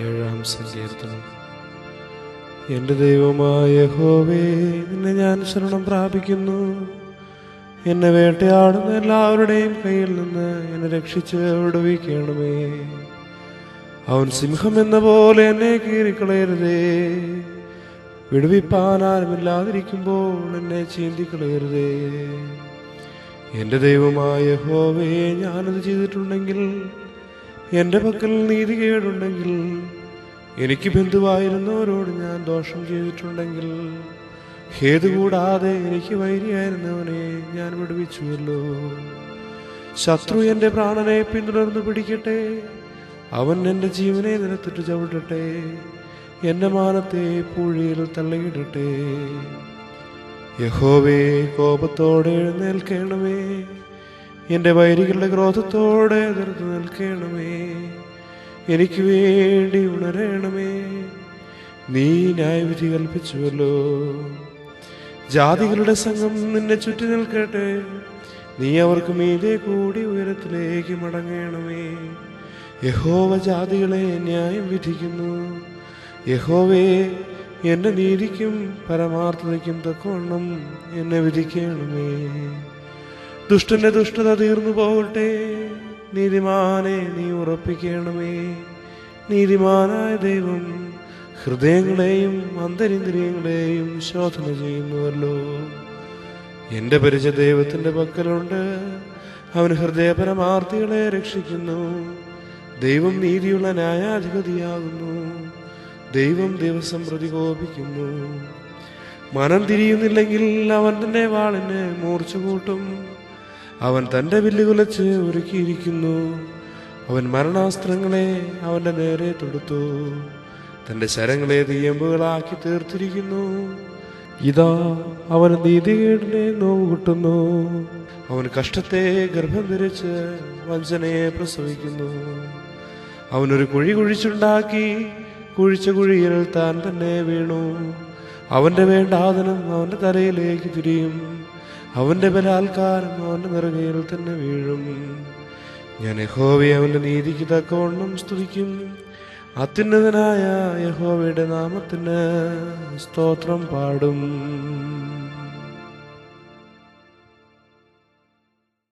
ഏഴാം സങ്കീർത്തനം. എൻ്റെ ദൈവമായ യഹോവേ, നിന്നെ ഞാൻ ശരണം പ്രാപിക്കുന്നു. എന്നെ വേട്ടയാടുന്ന എല്ലാവരുടെയും കയ്യിൽ നിന്ന് എന്നെ രക്ഷിച്ച് വിടുവിക്കണമേ. അവൻ സിംഹം എന്ന പോലെ എന്നെ കീറിക്കളയരുതേ. വിടുവിപ്പാൻ ആരുമില്ലാതിരിക്കുമ്പോൾ എന്നെ ചീന്തിക്കളയരുതേ. എൻ്റെ ദൈവമായ യഹോവേ, ഞാനത് ചെയ്തിട്ടുണ്ടെങ്കിൽ, എൻ്റെ പക്കൽ നീതികേടുണ്ടെങ്കിൽ, എനിക്ക് ബന്ധുവായിരുന്നവരോട് ഞാൻ ദോഷം ചെയ്തിട്ടുണ്ടെങ്കിൽ, ഹേതു കൂടാതെ എനിക്ക് വൈരിയായിരുന്നവനെ ഞാൻ വിടുവിച്ചുവല്ലോ. ശത്രു എൻ്റെ പ്രാണനെ പിന്തുടർന്ന് പിടിക്കട്ടെ. അവൻ എൻ്റെ ജീവനെ നിലത്തിട്ട് ചവിട്ടട്ടെ. എൻ്റെ മാനത്തെ പൂഴിയിൽ തള്ളിയിടട്ടെ. യഹോവേ, കോപത്തോടെ എഴുന്നേൽക്കണമേ. എൻ്റെ വൈരികളുടെ ക്രോധത്തോടെ എതിർത്ത് നിൽക്കണമേ. എനിക്ക് വേണ്ടി ഉണരണമേ. നീ ന്യായവിധി കൽപ്പിച്ചുവല്ലോ. ജാതികളുടെ സംഘം നിന്നെ ചുറ്റി നിൽക്കട്ടെ. നീ അവർക്ക് മീതെ കൂടി ഉയരത്തിലേക്ക് മടങ്ങണമേ. യഹോവ ജാതികളെ ന്യായം വിധിക്കുന്നു. യഹോവേ, എൻ്റെ നീതിക്കും പരമാർത്ഥതയ്ക്കും തക്കവണ്ണം എന്നെ വിധിക്കണമേ. ദുഷ്ടന്റെ ദുഷ്ടത തീർന്നു പോകട്ടെ. നീതിമാനെ നീ ഉറപ്പിക്കണമേ. നീതിമാനായ ദൈവം ഹൃദയങ്ങളെയും അന്തരിന്ദ്രിയങ്ങളെയും ശോധന ചെയ്യുന്നുവല്ലോ. എൻ്റെ പരിചയ ദൈവത്തിൻ്റെ പക്കലുണ്ട്. അവൻ ഹൃദയപരമാർത്ഥികളെ രക്ഷിക്കുന്നു. ദൈവം നീതിയുള്ള ന്യായാധിപതിയാകുന്നു. ദൈവം ദിവസം പ്രതികോപിക്കുന്നു. മനം തിരിയുന്നില്ലെങ്കിൽ അവൻ തന്റെ വാളിന് മൂർച്ച കൂട്ടും. അവൻ തൻ്റെ വില്ല് കുലച്ച് ഒരുക്കിയിരിക്കുന്നു. അവൻ മരണാസ്ത്രങ്ങളെ അവൻ്റെ നേരെ തൊടുത്തു. തൻ്റെ ശരങ്ങളെ തീയമ്പുകളാക്കി തീർത്തിരിക്കുന്നു. ഇതാ, അവൻ നീതികേടിനെ നോവ് കിട്ടുന്നു. അവൻ കഷ്ടത്തെ ഗർഭം ധരിച്ച് വഞ്ചനയെ പ്രസവിക്കുന്നു. അവനൊരു കുഴി കുഴിച്ചുണ്ടാക്കി കുഴിച്ച കുഴിയിൽ താൻ തന്നെ വീണു. അവൻ്റെ വേണ്ടാതനം അവൻ്റെ തലയിലേക്ക് തിരിയും. അവൻ്റെ ബലാത്കാരം അവൻ്റെ നെറുകയിൽ തന്നെ വീഴും. ഞാൻ യഹോവയെ അവൻ്റെ നീതിക്ക് തക്കവണ്ണം സ്തുതിക്കും. അത്യുന്നതനായ യഹോവയുടെ നാമത്തിന് സ്തോത്രം പാടും.